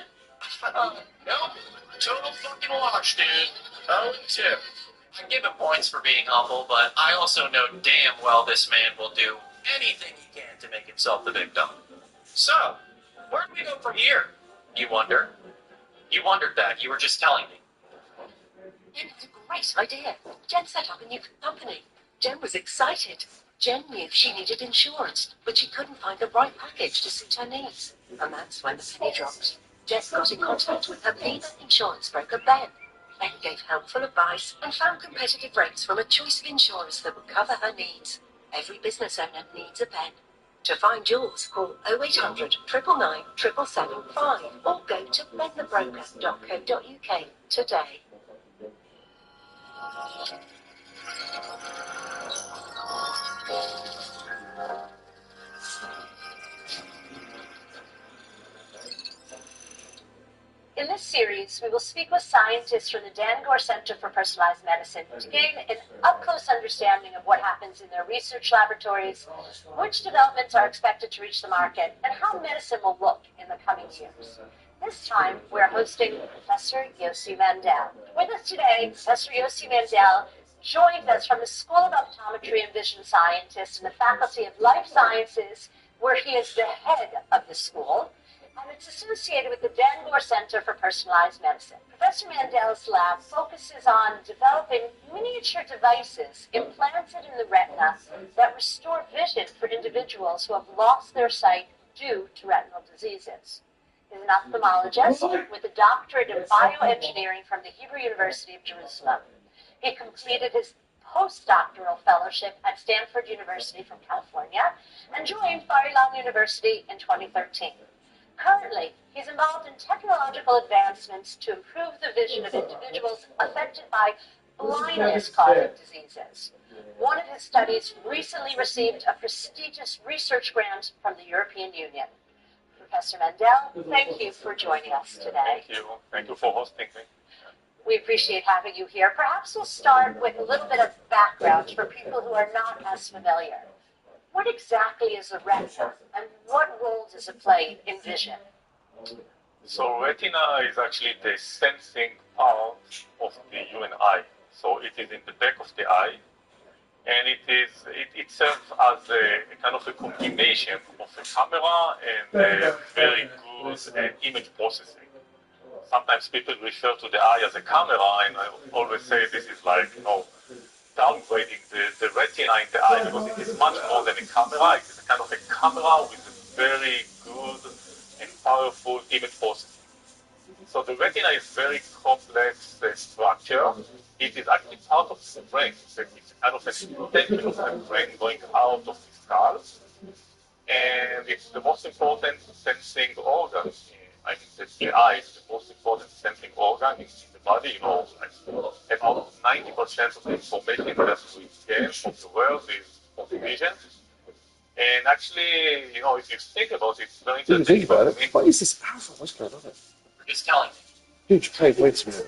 No, total fucking wash, dude. 0-2. I give him points for being humble, but I also know damn well this man will do anything he can to make himself the victim. So, where do we go from here, you wonder? You wondered that. You were just telling me. It's a great idea. Jen set up a new company. Jen was excited. Jen knew she needed insurance, but she couldn't find the right package to suit her needs. And that's when the penny dropped. Jen got in contact with her leader insurance broker, Ben. Ben gave helpful advice and found competitive rates from a choice of insurers that would cover her needs. Every business owner needs a Ben. To find yours, call 0800 999 775 or go to benthebroker.co.uk today. In this series, we will speak with scientists from the Dan Gore Center for Personalized Medicine to gain an up-close understanding of what happens in their research laboratories, which developments are expected to reach the market, and how medicine will look in the coming years. This time, we're hosting Professor Yossi Mandel. With us today, Professor Yossi Mandel joined us from the School of Optometry and Vision Scientists in the Faculty of Life Sciences, where he is the head of the school, and it's associated with the Dan Gore Center for Personalized Medicine. Professor Mandel's lab focuses on developing miniature devices implanted in the retina that restore vision for individuals who have lost their sight due to retinal diseases. He's an ophthalmologist with a doctorate in bioengineering from the Hebrew University of Jerusalem. He completed his postdoctoral fellowship at Stanford University from California and joined Bar-Ilan University in 2013. Currently, he's involved in technological advancements to improve the vision of individuals affected by blindness-causing diseases. One of his studies recently received a prestigious research grant from the European Union. Professor Mendel, thank you for joining us today. Thank you. Thank you for hosting me. We appreciate having you here. Perhaps we'll start with a little bit of background for people who are not as familiar. What exactly is a retina, and what role does it play in vision? So retina is actually the sensing part of the human eye. So it is in the back of the eye, and it serves as a kind of a combination of a camera and a very good image processing. Sometimes people refer to the eye as a camera, and I always say this is like, downgrading the retina in the eye, because it is much more than a camera. It is a kind of a camera with a very good and powerful image processing. So the retina is very complex structure. It is actually part of the brain. It's kind of an extension of the brain going out of the skull. And it's the most important sensing organ. I mean, the eye is the most important sensing organ in the body. About 90% of the information that we get from the world is from the vision. And actually, if you think about it, it's very interesting. Didn't think about it. What is this alpha? What's going on there? He's telling me. Dude, you played way too much.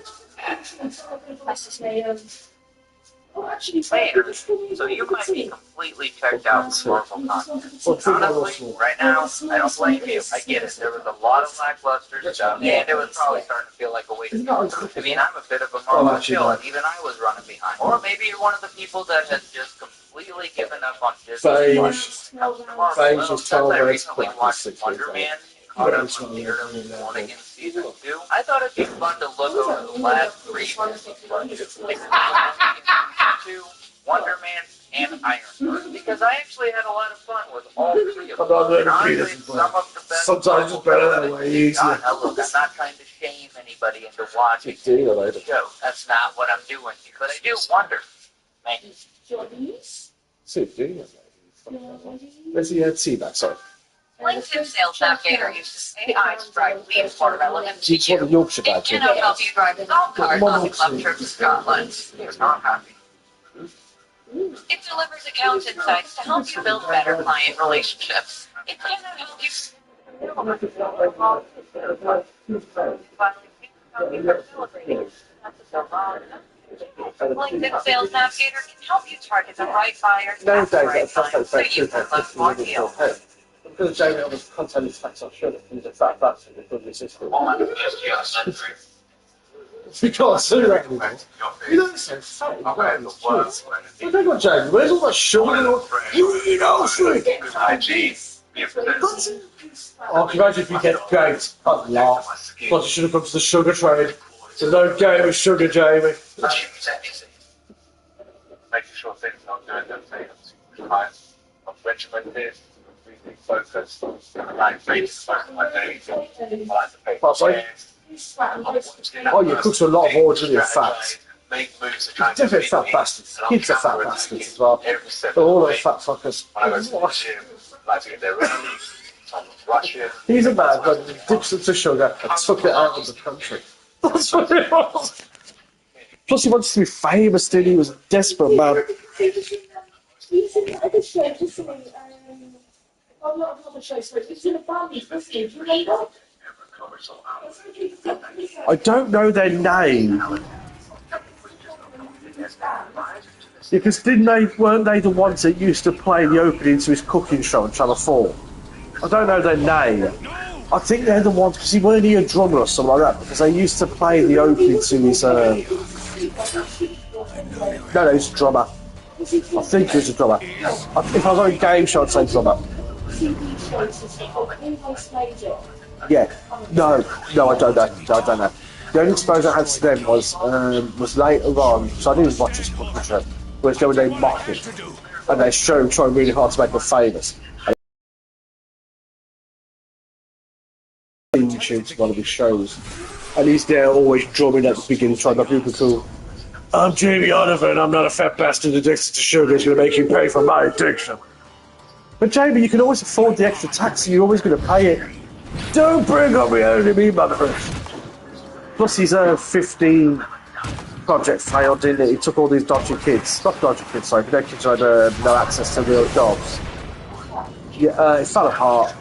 Later, so you might be completely checked out from Marvel content. Honestly, right now, I don't blame you. I get it. There was a lot of lackluster stuff, and it was probably starting to feel like a waste of time. I mean, I'm a bit of a Marvel chill, and even I was running behind. Or maybe you're one of the people that has just completely given up on Disney Plus. I recently watched Wonder Man. Caught up on Daredevil 1 against season 2. I thought it'd be fun to look over the last 3 Disney Plus, like 2, Wonder Man, and Iron Man, because I actually had a lot of fun with all 3 of them. And honestly, some of the best. Sometimes it's better that way. Now look, I'm not trying to shame anybody into watching the show. That's not what I'm doing here. But I do wonder. Thank you. Where's the tea bag? Sorry. LinkedIn Sales Navigator uses AI to drive leads more relevant to Teach what the you. Yorkshire It bag. cannot help you drive a golf cart on a club trip to Scotland. Here's how I'm happy. It delivers account insights to help you build better client relationships. It cannot help you. LinkedIn Sales Navigator can help you target the right buyers at the right time so you can close more deals. Because Jamie on the content is facts, I should have. He's a fat bastard with good system. We can't sue that anymore. You don't say fat. But they got Jamie. Where's all that sugar? You know, sweet. Oh, can you imagine if you get great? I'd laugh. Plus, you should have come to the sugar trade. So no game with sugar, Jamie. Making sure things are doing their thing. I'm regimented. Focused, my days, oh, you cook a lot of origin in fats. Definitely fat bastards. Kids are fat bastards as well. They're all those fat fuckers. He's a man that dips into sugar and took it out of the country. That's what it was. Plus, he wanted to be famous, didn't he? He was a desperate man. I don't know their name. Because weren't they the ones that used to play the opening to his cooking show on Channel 4? I don't know their name. I think they're the ones, because he weren't a drummer or something like that, because they used to play the opening to his... No, he's a drummer. I think he was a drummer. If I was on a game show, I'd say drummer. Yeah. No, I don't know. The only exposure I had to them was later on, so I didn't watch this cooking show, where it's going they mock him, and they show him trying really hard to make him famous. YouTube to one of his shows, and he's there always drumming at the beginning, trying to be super cool. I'm Jamie Oliver, and I'm not a fat bastard addicted to sugar. It's going to make you pay for my addiction. But Jamie, you can always afford the extra tax, and you're always going to pay it. Don't bring up reality, me motherfucker. Plus, he's 15 project failed, didn't it? He took all these dodgy kids, not dodgy kids, sorry, but their kids who had no access to real jobs. Yeah, it fell apart.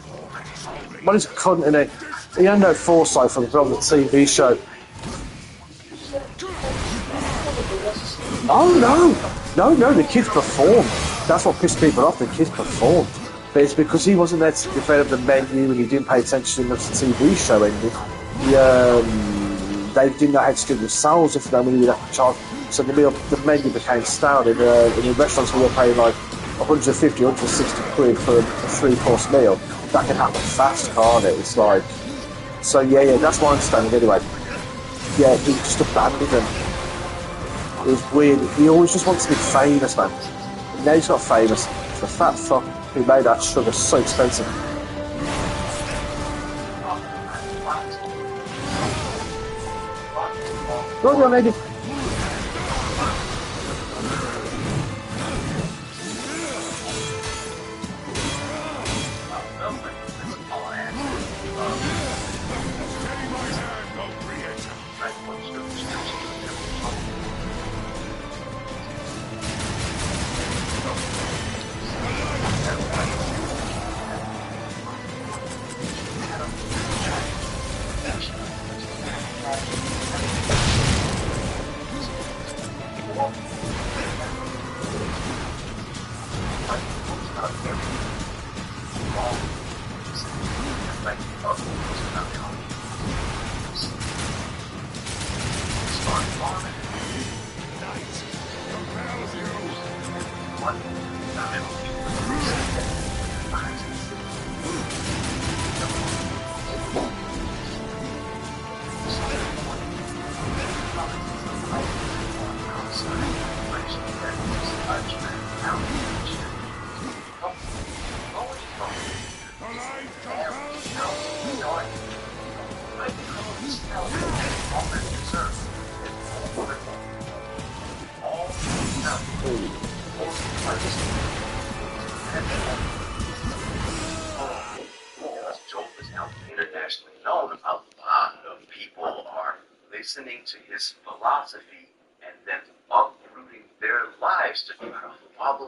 Well, he's a cunt, innit? He had no foresight from the TV show. Oh no, the kids performed. That's what pissed people off, the kids performed. But it's because he wasn't there to develop the menu and he didn't pay attention enough to the TV show ended. They didn't know how to do it themselves if they really had to charge. So the menu became stale. In the restaurants we were paying like 150, 160 quid for a 3-course meal. That can happen fast, can't it? It's like... So yeah, that's my understanding anyway. Yeah, he just abandoned them. It was weird. He always just wants to be famous, man. And now he's not famous. It's the fat fuck who made that sugar so expensive. Go on, lady. Internationally known, a lot of people are listening to his philosophy and then uprooting their lives to try to follow